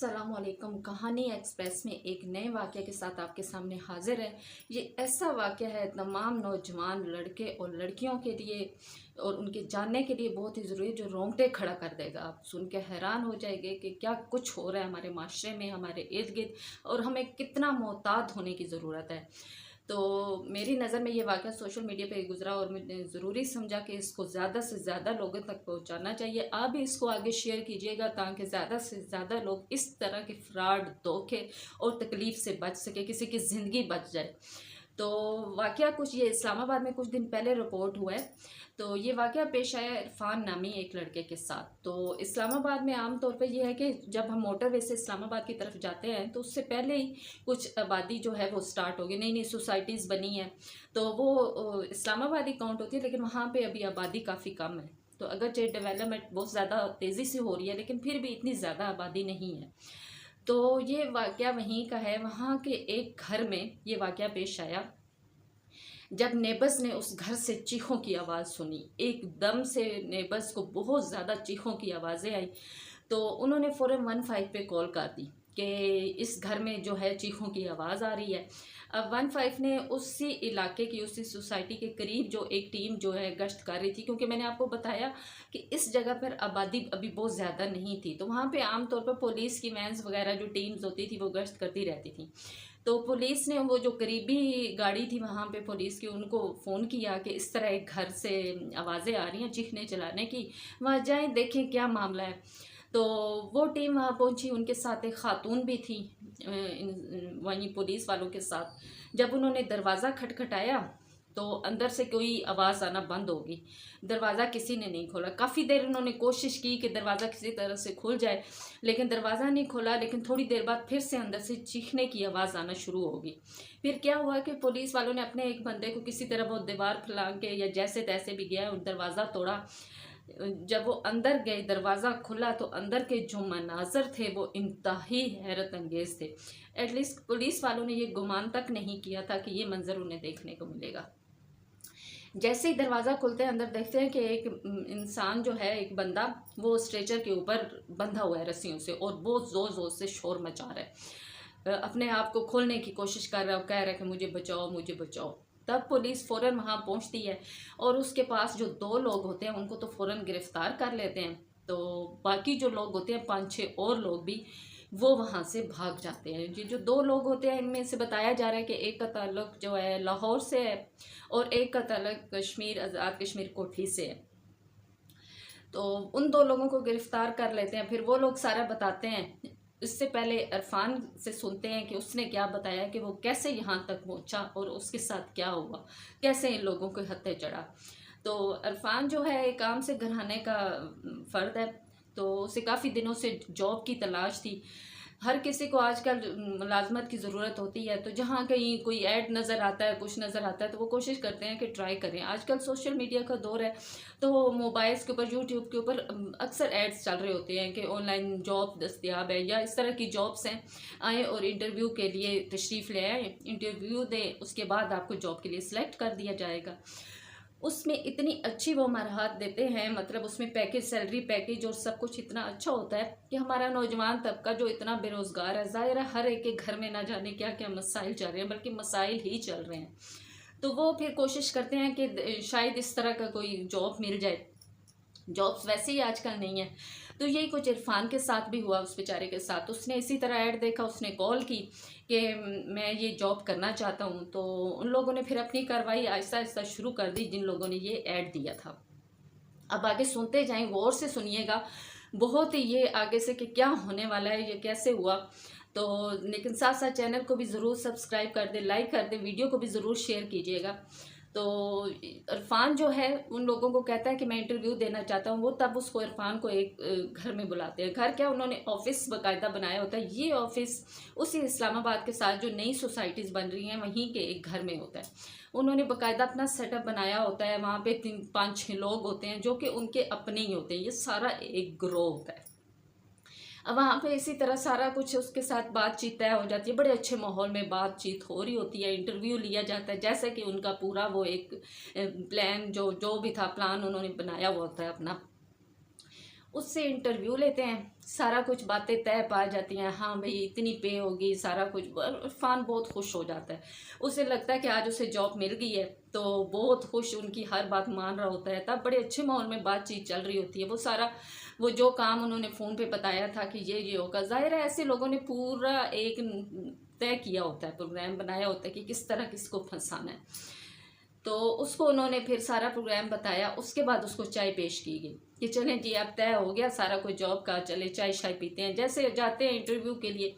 अस्सलामुअलैकुम। कहानी एक्सप्रेस में एक नए वाक़े के साथ आपके सामने हाजिर है। ये ऐसा वाक़या है तमाम नौजवान लड़के और लड़कियों के लिए और उनके जानने के लिए बहुत ही ज़रूरी है, जो रोंगटे खड़ा कर देगा। आप सुन के हैरान हो जाएंगे कि क्या कुछ हो रहा है हमारे माशरे में, हमारे इर्द गिर्द, और हमें कितना मोहतात होने की ज़रूरत है। तो मेरी नज़र में ये वाक़या सोशल मीडिया पे गुज़रा और मैंने ज़रूरी समझा कि इसको ज़्यादा से ज़्यादा लोगों तक पहुंचाना चाहिए। आप भी इसको आगे शेयर कीजिएगा ताकि ज़्यादा से ज़्यादा लोग इस तरह के फ्रॉड, धोखे और तकलीफ़ से बच सके, किसी की ज़िंदगी बच जाए। तो वाक़या कुछ ये इस्लामाबाद में कुछ दिन पहले रिपोर्ट हुआ है। तो ये वाक़या पेश आया इरफान नामी एक लड़के के साथ। तो इस्लामाबाद में आम तौर पे ये है कि जब हम मोटरवे से इस्लामाबाद की तरफ जाते हैं तो उससे पहले ही कुछ आबादी जो है वो स्टार्ट होगी, नई नई सोसाइटीज़ बनी हैं। तो वो इस्लामाबाद ही काउंट होती है, लेकिन वहाँ पे अभी आबादी काफ़ी कम है। तो अगर जो डेवलपमेंट बहुत ज़्यादा तेज़ी से हो रही है, लेकिन फिर भी इतनी ज़्यादा आबादी नहीं है। तो ये वाक़या वहीं का है। वहाँ के एक घर में ये वाक़या पेश आया जब नेबर्स ने उस घर से चीखों की आवाज़ सुनी। एकदम से नेबर्स को बहुत ज़्यादा चीखों की आवाज़ें आई। तो उन्होंने फ़ौरन 15 पे कॉल कर दी कि इस घर में जो है चीखों की आवाज़ आ रही है। अब 15 ने उसी इलाके की, उसी सोसाइटी के करीब जो एक टीम जो है गश्त कर रही थी, क्योंकि मैंने आपको बताया कि इस जगह पर आबादी अभी बहुत ज़्यादा नहीं थी। तो वहाँ पे आम तौर पर पुलिस की वैन्स वगैरह जो टीम्स होती थी वो गश्त करती रहती थी। तो पुलिस ने वो जो करीबी गाड़ी थी वहाँ पे पुलिस की, उनको फ़ोन किया कि इस तरह एक घर से आवाज़ें आ रही हैं चीखने चिल्लाने की, वहाँ जाएं देखें क्या मामला है। तो वो टीम वहाँ पहुँची, उनके साथ एक खातून भी थी वहीं पुलिस वालों के साथ। जब उन्होंने दरवाज़ा खटखटाया तो अंदर से कोई आवाज़ आना बंद हो गई। दरवाज़ा किसी ने नहीं खोला। काफ़ी देर उन्होंने कोशिश की कि दरवाज़ा किसी तरह से खुल जाए, लेकिन दरवाज़ा नहीं खोला। लेकिन थोड़ी देर बाद फिर से अंदर से चीखने की आवाज़ आना शुरू हो गई। फिर क्या हुआ कि पुलिस वालों ने अपने एक बंदे को किसी तरह वो दीवार फैला के या जैसे तैसे भी गया और दरवाज़ा तोड़ा। जब वो अंदर गए, दरवाज़ा खुला, तो अंदर के जो मनाजर थे वो इंतहाई हैरत अंगेज़ थे। एटलीस्ट पुलिस वालों ने ये गुमान तक नहीं किया था कि ये मंजर उन्हें देखने को मिलेगा। जैसे ही दरवाज़ा खुलते हैं अंदर देखते हैं कि एक इंसान जो है, एक बंदा, वो स्ट्रेचर के ऊपर बंधा हुआ है रस्सियों से और बहुत ज़ोर ज़ोर से शोर मचा रहा है। अपने आप को खोलने की कोशिश कर रहा है और कह रहा है कि मुझे बचाओ, मुझे बचाओ। तब पुलिस फ़ौरन वहाँ पहुँचती है और उसके पास जो 2 लोग होते हैं उनको तो फ़ौरन गिरफ़्तार कर लेते हैं। तो बाकी जो लोग होते हैं 5-6 और लोग भी वो वहाँ से भाग जाते हैं। ये जो 2 लोग होते हैं इनमें से बताया जा रहा है कि एक का ताल्लुक जो है लाहौर से है और एक का ताल्लुक कश्मीर, आज़ाद कश्मीर कोठी से है। तो उन 2 लोगों को गिरफ्तार कर लेते हैं। फिर वो लोग सारा बताते हैं। इससे पहले इरफान से सुनते हैं कि उसने क्या बताया कि वो कैसे यहाँ तक पहुँचा और उसके साथ क्या हुआ, कैसे इन लोगों के हत्थे चढ़ा। तो इरफान जो है एक आम से घराने का फ़र्द है। तो उसे काफ़ी दिनों से जॉब की तलाश थी। हर किसी को आजकल मुलाज़मत की ज़रूरत होती है। तो जहाँ कहीं कोई ऐड नज़र आता है, कुछ नज़र आता है, तो वो कोशिश करते हैं कि ट्राई करें। आजकल सोशल मीडिया का दौर है, तो मोबाइल्स के ऊपर, यूट्यूब के ऊपर अक्सर एड्स चल रहे होते हैं कि ऑनलाइन जॉब दस्तयाब है या इस तरह की जॉब्स हैं, आएँ और इंटरव्यू के लिए तशरीफ़ ले आएँ, इंटरव्यू दें, उसके बाद आपको जॉब के लिए सिलेक्ट कर दिया जाएगा। उसमें इतनी अच्छी वो मराहत देते हैं, मतलब उसमें पैकेज, सैलरी पैकेज और सब कुछ इतना अच्छा होता है कि हमारा नौजवान तबका जो इतना बेरोज़गार है, ज़ाहिर है हर एक के घर में ना जाने क्या क्या मसाइल चल रहे हैं, बल्कि मसाइल ही चल रहे हैं। तो वो फिर कोशिश करते हैं कि शायद इस तरह का कोई जॉब मिल जाए। जॉब्स वैसे ही आजकल नहीं है। तो यही कुछ इरफान के साथ भी हुआ, उस बेचारे के साथ। उसने इसी तरह ऐड देखा, उसने कॉल की कि मैं ये जॉब करना चाहता हूँ। तो उन लोगों ने फिर अपनी कार्रवाई आहिस्ता आहिस्ता शुरू कर दी जिन लोगों ने ये ऐड दिया था। अब आगे सुनते जाएं, गौर से सुनिएगा, बहुत ही ये आगे से कि क्या होने वाला है, ये कैसे हुआ। तो लेकिन साथ साथ चैनल को भी ज़रूर सब्सक्राइब कर दें, लाइक कर दें, वीडियो को भी ज़रूर शेयर कीजिएगा। तो इरफान जो है उन लोगों को कहता है कि मैं इंटरव्यू देना चाहता हूँ। वो तब उसको, इरफान को, एक घर में बुलाते हैं। घर क्या, उन्होंने ऑफिस बाकायदा बनाया होता है। ये ऑफिस उसी इस्लामाबाद के साथ जो नई सोसाइटीज़ बन रही हैं वहीं के एक घर में होता है। उन्होंने बाकायदा अपना सेटअप बनाया होता है। वहाँ पे 3-5-6 लोग होते हैं जो कि उनके अपने ही होते हैं। ये सारा एक ग्रोह होता है। अब वहाँ पे इसी तरह सारा कुछ उसके साथ बातचीत तय हो जाती है। बड़े अच्छे माहौल में बातचीत हो रही होती है, इंटरव्यू लिया जाता है, जैसे कि उनका पूरा वो एक प्लान, जो जो भी था प्लान उन्होंने बनाया हुआ होता है अपना। उससे इंटरव्यू लेते हैं, सारा कुछ बातें तय पा जाती हैं, हाँ भाई इतनी पे होगी, सारा कुछ। इरफान बहुत खुश हो जाता है, उसे लगता है कि आज उसे जॉब मिल गई है, तो बहुत खुश, उनकी हर बात मान रहा होता है। तब बड़े अच्छे माहौल में बातचीत चल रही होती है। वो सारा वो जो काम उन्होंने फ़ोन पे बताया था कि ये होगा, ज़ाहिर है ऐसे लोगों ने पूरा एक तय किया होता है, प्रोग्राम बनाया होता है कि किस तरह किसको फंसाना है। तो उसको उन्होंने फिर सारा प्रोग्राम बताया। उसके बाद उसको चाय पेश की गई कि चलें जी अब तय हो गया सारा कुछ जॉब का, चले चाय शाय पीते हैं। जैसे जाते हैं इंटरव्यू के लिए,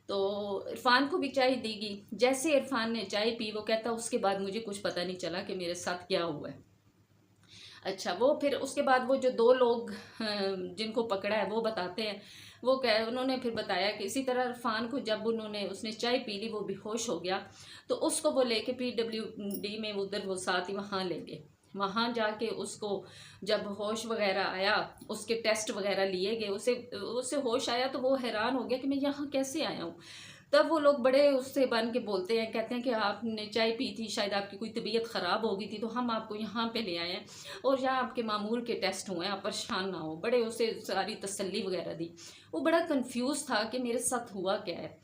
तो इरफान को भी चाय दी गई। जैसे इरफान ने चाय पी, वो कहता उसके बाद मुझे कुछ पता नहीं चला कि मेरे साथ क्या हुआ है। अच्छा, वो फिर उसके बाद वो जो दो लोग जिनको पकड़ा है वो बताते हैं। वो कह उन्होंने फिर बताया कि इसी तरह इरफान को जब उसने चाय पी ली, वो बेहोश हो गया, तो उसको वो लेके PWD में उधर वो साथ ही वहाँ ले गए। वहाँ जाके उसको जब होश वगैरह आया, उसके टेस्ट वगैरह लिए गए, उसे उसे होश आया तो वो हैरान हो गया कि मैं यहाँ कैसे आया हूँ। तब वो लोग बड़े उससे बन के बोलते हैं, कहते हैं कि आपने चाय पी थी, शायद आपकी कोई तबीयत ख़राब हो गई थी, तो हम आपको यहाँ पे ले आए हैं और यहाँ आपके मामूल के टेस्ट हुए हैं, आप परेशान ना हो। बड़े उसे सारी तसल्ली वगैरह दी। वो बड़ा कंफ्यूज था कि मेरे साथ हुआ क्या है।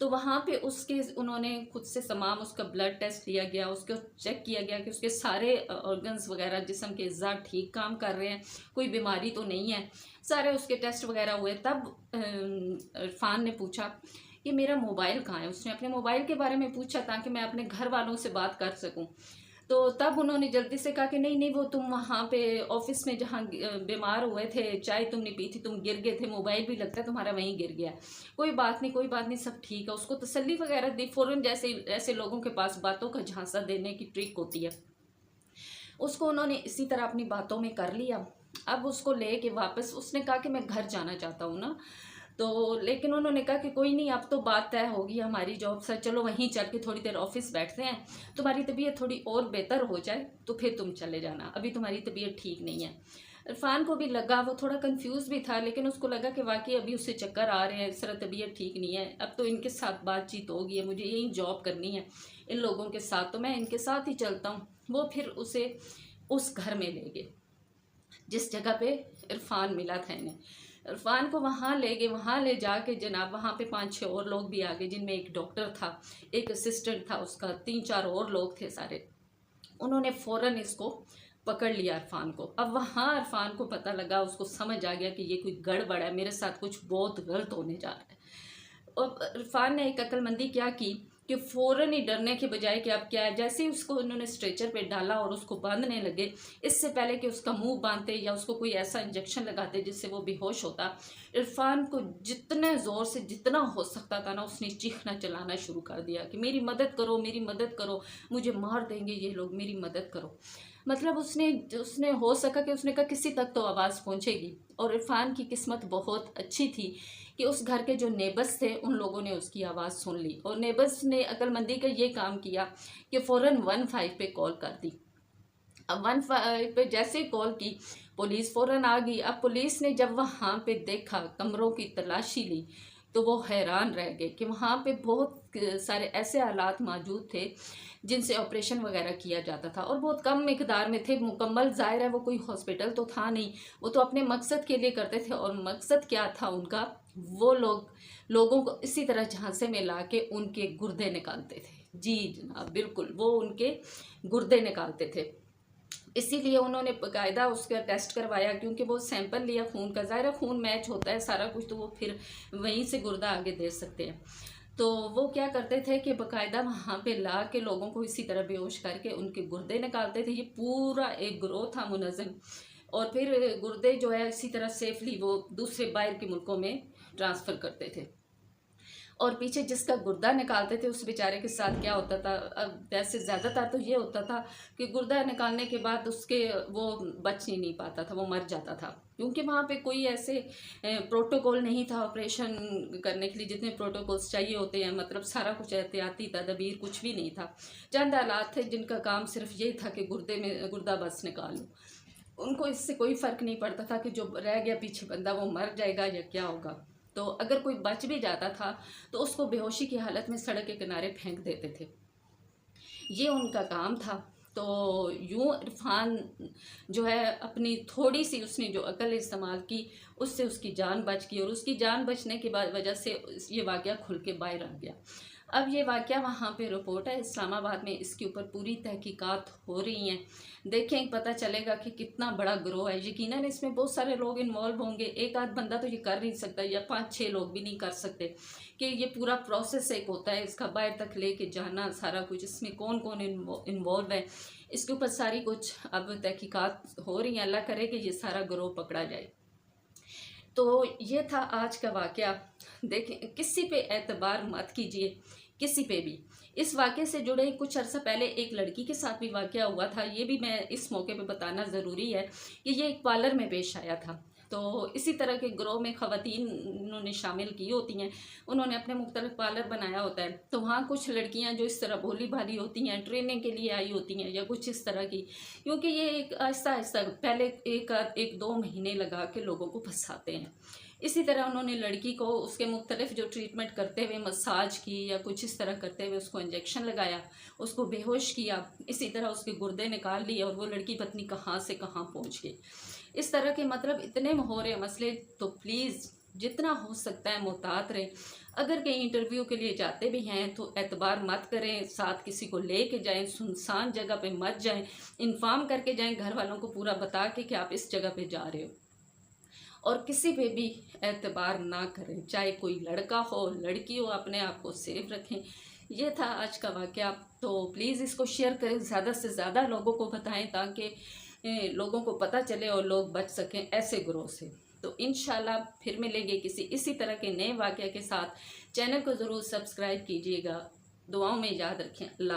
तो वहाँ पे उसके उन्होंने खुद से तमाम उसका ब्लड टेस्ट लिया गया, उसको चेक किया गया कि उसके सारे ऑर्गन्स वगैरह जिस्म के अज़्ज़ा ठीक काम कर रहे हैं, कोई बीमारी तो नहीं है। सारे उसके टेस्ट वगैरह हुए। तब इरफान ने पूछा कि मेरा मोबाइल कहाँ है। उसने अपने मोबाइल के बारे में पूछा ताकि मैं अपने घर वालों से बात कर सकूं। तो तब उन्होंने जल्दी से कहा कि नहीं नहीं, वो तुम वहाँ पे ऑफिस में जहाँ बीमार हुए थे, चाय तुमने पी थी, तुम गिर गए थे, मोबाइल भी लगता है तुम्हारा वहीं गिर गया। कोई बात नहीं, कोई बात नहीं, सब ठीक है। उसको तसल्ली वगैरह दी फ़ौरन, जैसे ऐसे लोगों के पास बातों का झांसा देने की ट्रिक होती है। उसको उन्होंने इसी तरह अपनी बातों में कर लिया। अब उसको ले के वापस उसने कहा कि मैं घर जाना चाहता हूँ ना, तो लेकिन उन्होंने कहा कि कोई नहीं, अब तो बात तय होगी हमारी जॉब से, चलो वहीं चल के थोड़ी देर ऑफिस बैठते हैं, तुम्हारी तबीयत थोड़ी और बेहतर हो जाए तो फिर तुम चले जाना, अभी तुम्हारी तबीयत ठीक नहीं है। इरफान को भी लगा, वो थोड़ा कंफ्यूज भी था, लेकिन उसको लगा कि वाकई अभी उससे चक्कर आ रहे हैं, इस तरह तबीयत ठीक नहीं है, अब तो इनके साथ बातचीत होगी है, मुझे यही जॉब करनी है इन लोगों के साथ, तो मैं इनके साथ ही चलता हूँ। वो फिर उसे उस घर में ले गए जिस जगह पे इरफान मिला था इन्हें। इरफान को वहाँ ले गए। वहाँ ले जाके जनाब वहाँ पे 5-6 और लोग भी आ गए, जिनमें एक डॉक्टर था, एक असिस्टेंट था उसका, 3-4 और लोग थे सारे। उन्होंने फ़ौरन इसको पकड़ लिया इरफान को। अब वहाँ इरफान को पता लगा, उसको समझ आ गया कि ये कोई गड़बड़ है, मेरे साथ कुछ बहुत गलत होने जा रहा है। और इरफान ने एक अक्लमंदी क्या की कि फ़ौरन ही डरने के बजाय कि अब क्या है, जैसे ही उसको उन्होंने स्ट्रेचर पे डाला और उसको बांधने लगे, इससे पहले कि उसका मुंह बांधते या उसको कोई ऐसा इंजेक्शन लगाते जिससे वो बेहोश होता, इरफान को जितने ज़ोर से जितना हो सकता था ना, उसने चीखना चलाना शुरू कर दिया कि मेरी मदद करो, मेरी मदद करो, मुझे मार देंगे ये लोग, मेरी मदद करो। मतलब उसने उसने हो सका कि उसने कहा किसी तक तो आवाज़ पहुंचेगी। और इरफान की किस्मत बहुत अच्छी थी कि उस घर के जो नेबर्स थे उन लोगों ने उसकी आवाज़ सुन ली, और नेबर्स ने अक्लमंदी का ये काम किया कि फ़ौरन 15 पे कॉल कर दी। अब 15 पे जैसे ही कॉल की, पुलिस फ़ौरन आ गई। अब पुलिस ने जब वहाँ पे देखा, कमरों की तलाशी ली, तो वो हैरान रह गए कि वहाँ पे बहुत सारे ऐसे हालात मौजूद थे जिनसे ऑपरेशन वगैरह किया जाता था, और बहुत कम मिकदार में थे। मुकम्मल ज़ाहिर है वो कोई हॉस्पिटल तो था नहीं, वो तो अपने मकसद के लिए करते थे। और मकसद क्या था उनका, वो लोगों को इसी तरह झांसे में ला के उनके गुर्दे निकालते थे। जी जनाब, बिल्कुल, वो उनके गुर्दे निकालते थे। इसीलिए उन्होंने बाकायदा उसका टेस्ट करवाया, क्योंकि वो सैंपल लिया खून का, ज़ाहिर खून मैच होता है सारा कुछ, तो वो फिर वहीं से गुर्दा आगे दे सकते हैं। तो वो क्या करते थे कि बाकायदा वहाँ पे ला के लोगों को इसी तरह बेहोश करके उनके गुर्दे निकालते थे। ये पूरा एक ग्रोह था मुनज़्ज़म, और फिर गुर्दे जो है इसी तरह सेफली वो दूसरे बाहर के मुल्कों में ट्रांसफ़र करते थे। और पीछे जिसका गुर्दा निकालते थे उस बेचारे के साथ क्या होता था, अब वैसे ज़्यादातर तो ये होता था कि गुर्दा निकालने के बाद उसके वो बच ही नहीं पाता था, वो मर जाता था, क्योंकि वहाँ पे कोई ऐसे प्रोटोकॉल नहीं था ऑपरेशन करने के लिए जितने प्रोटोकॉल्स चाहिए होते हैं। मतलब सारा कुछ एहतियाती तदबीर कुछ भी नहीं था। चंद आलात थे जिनका काम सिर्फ ये था कि गुर्दे में गुर्दा बस निकाल लो। उनको इससे कोई फ़र्क नहीं पड़ता था कि जो रह गया पीछे बंदा वो मर जाएगा या क्या होगा। तो अगर कोई बच भी जाता था तो उसको बेहोशी की हालत में सड़क के किनारे फेंक देते थे। ये उनका काम था। तो यूँ इरफान जो है अपनी थोड़ी सी उसने जो अकल इस्तेमाल की, उससे उसकी जान बच गई, और उसकी जान बचने की वजह से ये वाक़या खुल के बाहर आ गया। अब ये वाक़या वहाँ पे रिपोर्ट है इस्लामाबाद में, इसके ऊपर पूरी तहकीकात हो रही हैं। देखें, पता चलेगा कि कितना बड़ा गिरोह है। यकीनन इसमें बहुत सारे लोग इन्वॉल्व होंगे, एक आध बंदा तो ये कर नहीं सकता, या 5-6 लोग भी नहीं कर सकते। कि ये पूरा प्रोसेस एक होता है, इसका बाहर तक लेके जाना, सारा कुछ, इसमें कौन कौन इन्वॉल्व है, इसके ऊपर सारी कुछ अब तहकीकात हो रही हैं। अल्लाह करे कि ये सारा गिरोह पकड़ा जाए। तो ये था आज का वाक़या। देखें, किसी पे एतबार मत कीजिए, किसी पे भी। इस वाक़ये से जुड़े कुछ अर्सा पहले एक लड़की के साथ भी वाक़या हुआ था, ये भी मैं इस मौके पे बताना ज़रूरी है कि ये एक पार्लर में पेश आया था। तो इसी तरह के ग्रोह में ख़वातीन उन्होंने शामिल की होती हैं, उन्होंने अपने मुख्तलिफ पार्लर बनाया होता है। तो वहाँ कुछ लड़कियाँ जो इस तरह भोली भाली होती हैं, ट्रेनिंग के लिए आई होती हैं, या कुछ इस तरह की, क्योंकि ये एक आहिस्ता आहिस्ता पहले एक 2 महीने लगा के लोगों को फंसाते हैं। इसी तरह उन्होंने लड़की को उसके मुख्तलिफ जो ट्रीटमेंट करते हुए, मसाज की या कुछ इस तरह करते हुए उसको इंजेक्शन लगाया, उसको बेहोश किया, इसी तरह उसके गुर्दे निकाल लिए, और वो लड़की पत्नी कहाँ से कहाँ पहुँच गई। इस तरह के मतलब इतने हो रहे मसले। तो प्लीज़ जितना हो सकता है मोहतात रहें। अगर कहीं इंटरव्यू के लिए जाते भी हैं तो एतबार मत करें, साथ किसी को ले के जाएँ, सुनसान जगह पे मत जाएँ, इन्फॉर्म करके जाएँ घर वालों को पूरा बता के कि आप इस जगह पे जा रहे हो। और किसी पे भी एतबार ना करें, चाहे कोई लड़का हो लड़की हो, अपने आप को सेफ रखें। ये था आज का वाक़या। तो प्लीज़ इसको शेयर करें, ज़्यादा से ज़्यादा लोगों को बताएं, ताकि लोगों को पता चले और लोग बच सकें ऐसे गिरोह से। तो इंशाल्लाह फिर मिलेंगे किसी इसी तरह के नए वाक़या के साथ। चैनल को ज़रूर सब्सक्राइब कीजिएगा। दुआओं में याद रखें। अल्लाह।